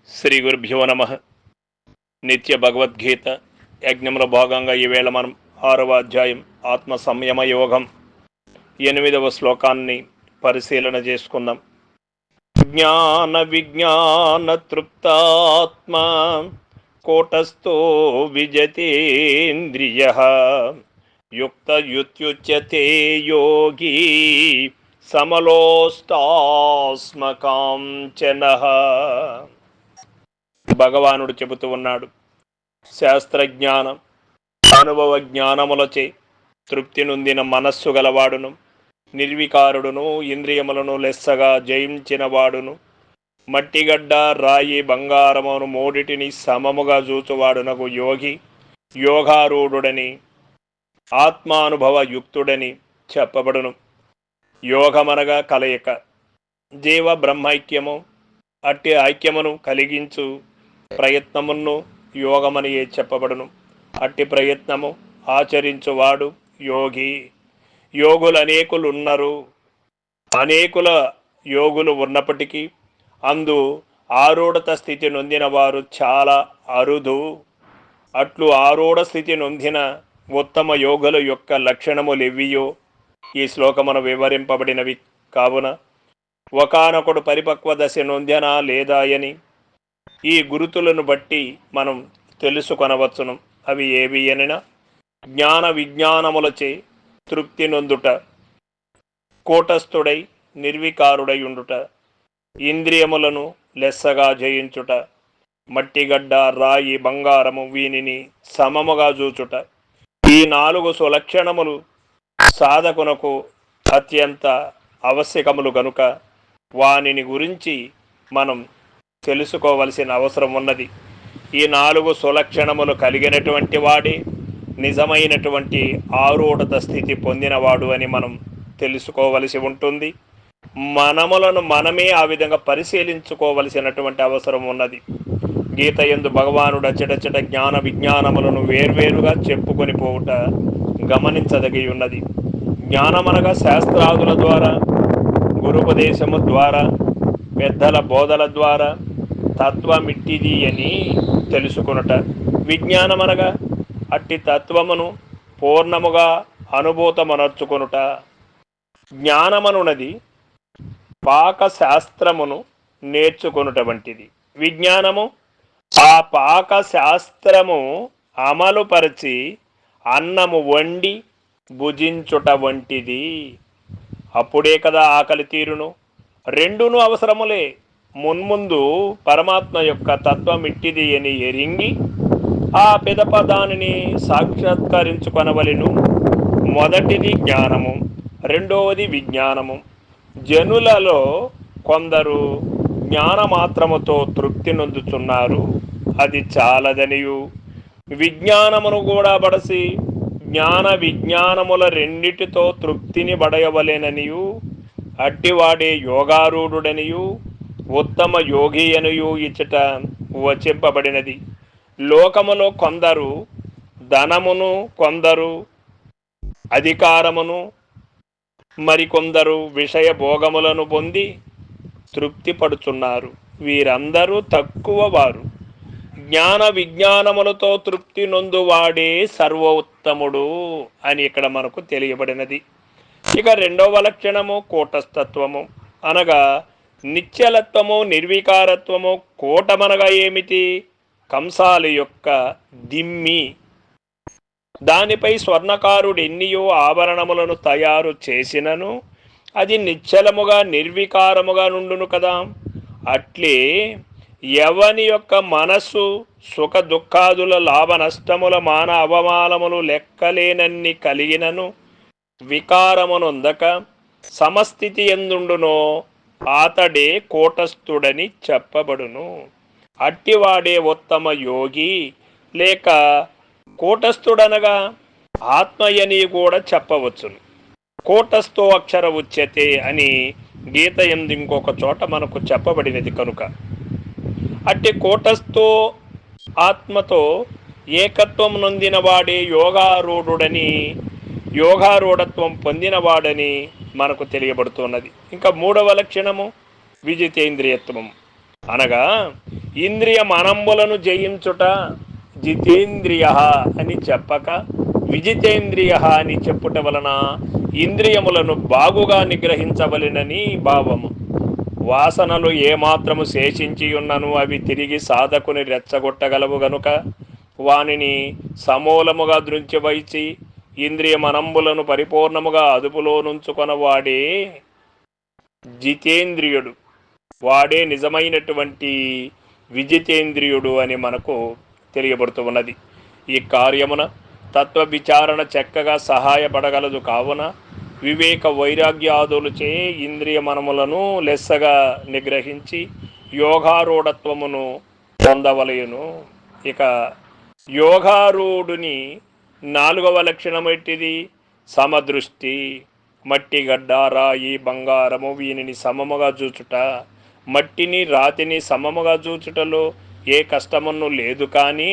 శ్రీ గురుభ్యో నమ. నిత్య భగవద్గీత యజ్ఞంలో భాగంగా ఈవేళ మనం 6వ అధ్యాయం ఆత్మ సంయమ యోగం 8వ శ్లోకాన్ని పరిశీలన చేసుకుందాం. జ్ఞాన విజ్ఞాన తృప్తాత్మ కూటస్థో విజతేంద్రియ యుక్త యుత్యుచ్యతే యోగి సమలోష్టాస్మకాంచనః. భగవానుడు చెబుతూ ఉన్నాడు, శాస్త్రజ్ఞానం అనుభవ జ్ఞానములచే తృప్తి నొందిన మనస్సు గలవాడును, నిర్వికారుడును, ఇంద్రియములను లెస్సగా జయించిన వాడును, మట్టిగడ్డ రాయి బంగారమును మూడిటిని సమముగా చూచువాడునకు యోగి యోగారూఢుడని ఆత్మానుభవ యుక్తుడని చెప్పబడును. యోగమనగా కలయిక, జీవ బ్రహ్మైక్యము. అట్టి ఐక్యమును కలిగించు ప్రయత్నమును యోగమని చెప్పబడును. అట్టి ప్రయత్నము ఆచరించువాడు యోగి. యోగులు అనేకులున్నారు. అనేకుల యోగులు ఉన్నప్పటికీ అందు ఆరూఢత స్థితి నొందిన వారు చాలా అరుదు. అట్లు ఆరూఢ స్థితి నొందిన ఉత్తమ యోగుల యొక్క లక్షణములెవ్వియో ఈ శ్లోకమును వివరింపబడినవి. కావున ఒకానొకడు పరిపక్వ దశ నొందెనా లేదా అని ఈ గురుతులను బట్టి మనం తెలుసుకొనవచ్చును. అవి ఏవి అనినా, జ్ఞాన విజ్ఞానములచే తృప్తి నొందుట, కూటస్థుడై నిర్వికారుడై ఉండుట, ఇంద్రియములను లెస్సగా జయించుట, మట్టిగడ్డ రాయి బంగారము వీనిని సమముగా చూచుట. ఈ 4 సులక్షణములు సాధకునకు అత్యంత ఆవశ్యకములు గనుక వానిని గురించి మనం తెలుసుకోవలసిన అవసరం ఉన్నది. ఈ 4 సులక్షణములు కలిగినటువంటి వాడే నిజమైనటువంటి ఆరూఢత స్థితి పొందినవాడు అని మనం తెలుసుకోవలసి ఉంటుంది. మనములను మనమే ఆ విధంగా పరిశీలించుకోవలసినటువంటి అవసరం ఉన్నది. గీత యందు భగవానుడు అచ్చటచ్చట జ్ఞాన విజ్ఞానములను వేర్వేరుగా చెప్పుకొని పోవుట గమనించదగి ఉన్నది. జ్ఞానమనగా శాస్త్రాదుల ద్వారా, గురుపదేశము ద్వారా, పెద్దల బోధల ద్వారా తత్వమిట్టిది అని తెలుసుకొనుట. విజ్ఞానమనగా అట్టి తత్వమును పూర్ణముగా అనుభూతమనర్చుకొనుట. జ్ఞానమనున్నది పాకశాస్త్రమును నేర్చుకొనుట వంటిది. విజ్ఞానము ఆ పాకశాస్త్రము అమలుపరిచి అన్నము వండి భుజించుట వంటిది. అప్పుడే కదా ఆకలి తీరును. రెండును అవసరములే. మున్ముందు పరమాత్మ యొక్క తత్వం ఇట్టిది అని ఎరింగి ఆ పిదప దానిని సాక్షాత్కరించుకొనవలెను. మొదటిది జ్ఞానము, రెండవది విజ్ఞానము. జనులలో కొందరు జ్ఞానమాత్రముతో తృప్తి నొందుతున్నారు. అది చాలదనియు విజ్ఞానమును కూడా బడసి జ్ఞాన విజ్ఞానముల రెండిటితో తృప్తిని బడయవలెననియు అట్టివాడే యోగారూఢుడనియు ఉత్తమ యోగి అనియు ఇచ్చట వచింపబడినది. లోకములో కొందరు ధనమును, కొందరు అధికారమును, మరికొందరు విషయ భోగములను పొంది తృప్తి పడుచున్నారు. వీరందరూ తక్కువ వారు. జ్ఞాన విజ్ఞానములతో తృప్తి నొందువాడే సర్వోత్తముడు అని ఇక్కడ మనకు తెలియబడినది. ఇక రెండవ లక్షణము కూటస్థత్వము, అనగా నిశ్చలత్వము, నిర్వికారత్వము. కూటమనగా ఏమిటి? కంసాలి యొక్క దిమ్మి. దానిపై స్వర్ణకారుడు ఎన్నియో ఆభరణములను తయారు చేసినను అది నిశ్చలముగా నిర్వికారముగా నుండును కదా. అట్లే ఎవని యొక్క మనస్సు సుఖ దుఃఖాదుల లాభ నష్టముల మాన అవమానములు లెక్కలేనన్ని కలిగినను వికారమునొందక సమస్థితి ఎందుండునో అతడే కూటస్థుడని చెప్పబడును. అట్టివాడే ఉత్తమ యోగి, లేక కూటస్థుడనగా ఆత్మయని కూడా చెప్పవచ్చును. కూటస్థో అక్షర ఉచ్యతే అని గీత ఎందు ఇంకొక చోట మనకు చెప్పబడినది కనుక అట్టి కూటస్థో ఆత్మతో ఏకత్వం నొందినవాడే యోగారూఢుడని, యోగారూఢత్వం పొందినవాడని మనకు తెలియబడుతున్నది. ఇంకా 3వ లక్షణము విజితేంద్రియత్వం. అనగా ఇంద్రియ మనంబులను జయించుట జితేంద్రియ అని చెప్పక విజితేంద్రియ అని చెప్పుట వలన ఇంద్రియములను బాగుగా నిగ్రహించవలెనని భావము. వాసనలు ఏమాత్రము శేషించి ఉన్నను అవి తిరిగి సాధకుని రెచ్చగొట్టగలవు గనుక వానిని సమూలముగా దృంచివైచి ఇంద్రియ మనంబులను పరిపూర్ణముగా అదుపులో నుంచుకొనవాడే జితేంద్రియుడు, వాడే నిజమైనటువంటి విజితేంద్రియుడు అని మనకు తెలియబడుతూ ఉన్నది. ఈ కార్యమున తత్వ విచారణ చక్కగా సహాయపడగలదు. కావున వివేక వైరాగ్యాదులచే ఇంద్రియ మనములను లెస్సగా నిగ్రహించి యోగారూఢత్వమును పొందవలయును. ఇక యోగారూఢుని 4వ లక్షణం ఎట్టిది? సమదృష్టి. మట్టి, గడ్డ, రాయి, బంగారము వీనిని సమముగా చూచుట. మట్టిని రాతిని సమముగా చూచుటలో ఏ కష్టమును లేదు, కానీ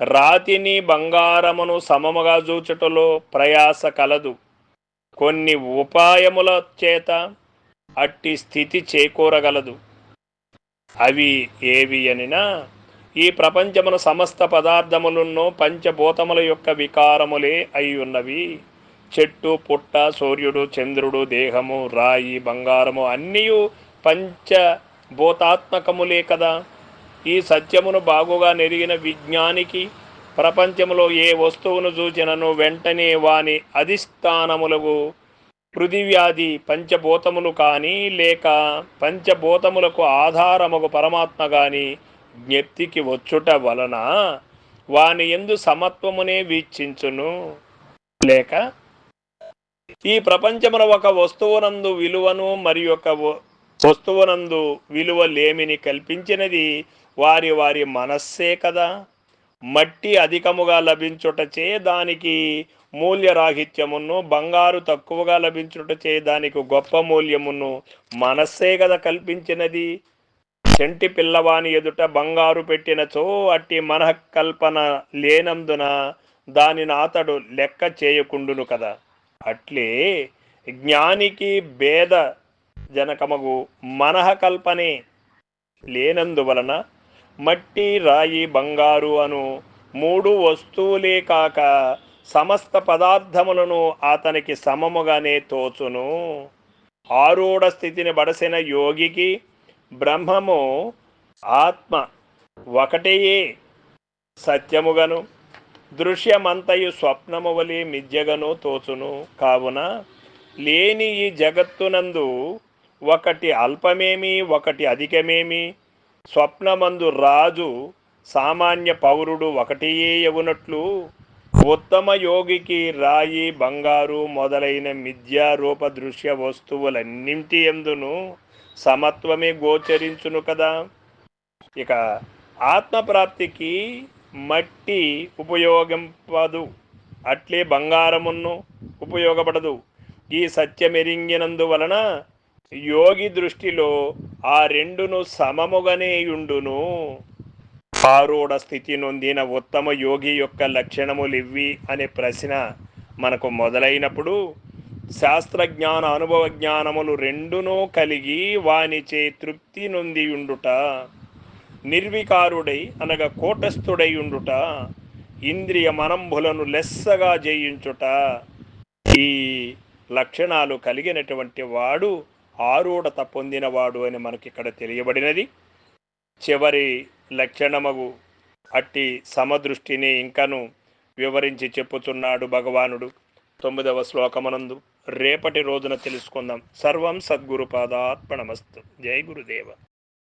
రాతిని బంగారమును సమముగా చూచుటలో ప్రయాస కలదు. కొన్ని ఉపాయముల చేత అట్టి స్థితి చేకూరగలదు. అవి ఏవి అనినా, ఈ ప్రపంచమున సమస్త పదార్థములను పంచభూతముల యొక్క వికారములే అయి ఉన్నవి. చెట్టు, పుట్ట, సూర్యుడు, చంద్రుడు, దేహము, రాయి, బంగారము అన్నీ పంచభూతాత్మకములే కదా. ఈ సత్యమును బాగుగా నెరిగిన విజ్ఞానికి ప్రపంచములో ఏ వస్తువును చూచినను వెంటనే వాని అధిష్టానములకు పృథివ్యాధి పంచభూతములు కానీ లేక పంచభూతములకు ఆధారముకు పరమాత్మ కానీ జ్ఞప్తికి వచ్చుట వలన వాని యందు సమత్వమునే వీక్షించును. లేక ఈ ప్రపంచమున ఒక వస్తువునందు విలువను మరి ఒక వస్తువునందు విలువ లేమిని కల్పించినది వారి వారి మనస్సే కదా. మట్టి అధికముగా లభించుటచే దానికి మూల్యరాహిత్యమును, బంగారు తక్కువగా లభించుటచే దానికి గొప్ప మూల్యమును మనస్సే కదా కల్పించినది. చెంటి పిల్లవాని ఎదుట బంగారు పెట్టినచో అట్టి మనఃకల్పన లేనందున దానిని అతడు లెక్క చేయకుండును కదా. అట్లే జ్ఞానికి భేద జనకమగు మనఃకల్పనే లేనందువలన మట్టి, రాయి, బంగారు అను 3 వస్తువులే కాక సమస్త పదార్థములను అతనికి సమముగానే తోచును. ఆరూఢ స్థితిని బడసిన యోగికి బ్రహ్మము ఆత్మ ఒకటేయే సత్యముగను దృశ్యమంతయు స్వప్నము వలె మిథ్యగను తోచును. కావున లేని ఈ జగత్తునందు ఒకటి అల్పమేమి ఒకటి అధికమేమి, స్వప్నమందు రాజు సామాన్య పౌరుడు ఒకటియే యగునట్లు ఉత్తమ యోగికి రాయి, బంగారు మొదలైన మిథ్యారూప దృశ్య వస్తువులన్నింటి యందును సమత్వమే గోచరించును కదా. ఇక ఆత్మప్రాప్తికి మట్టి ఉపయోగింపదు, అట్లే బంగారమును ఉపయోగపడదు. ఈ సత్యమెరింగినందువలన యోగి దృష్టిలో ఆ రెండును సమముగానేయుండును. ఆరూఢ స్థితి నొందిన ఉత్తమ యోగి యొక్క లక్షణములివ్వి అనే ప్రశ్న మనకు మొదలైనప్పుడు శాస్త్రజ్ఞాన అనుభవ జ్ఞానములు రెండునూ కలిగి వానిచే తృప్తి నొందియుండుట, నిర్వికారుడై అనగా కూటస్థుడై ఉండుట, ఇంద్రియ మనంబులను లెస్సగా జయించుట, ఈ లక్షణాలు కలిగినటువంటి వాడు ఆరూఢత పొందినవాడు అని మనకి ఇక్కడ తెలియబడినది. చివరి లక్షణమగు అట్టి సమదృష్టిని ఇంకను వివరించి చెప్పుచున్నాడు భగవానుడు 9వ శ్లోకమునందు. రేపటి రోజున తెలుసుకుందాం. సర్వం సద్గురుపాదార్పణమస్తు. జై గురుదేవ.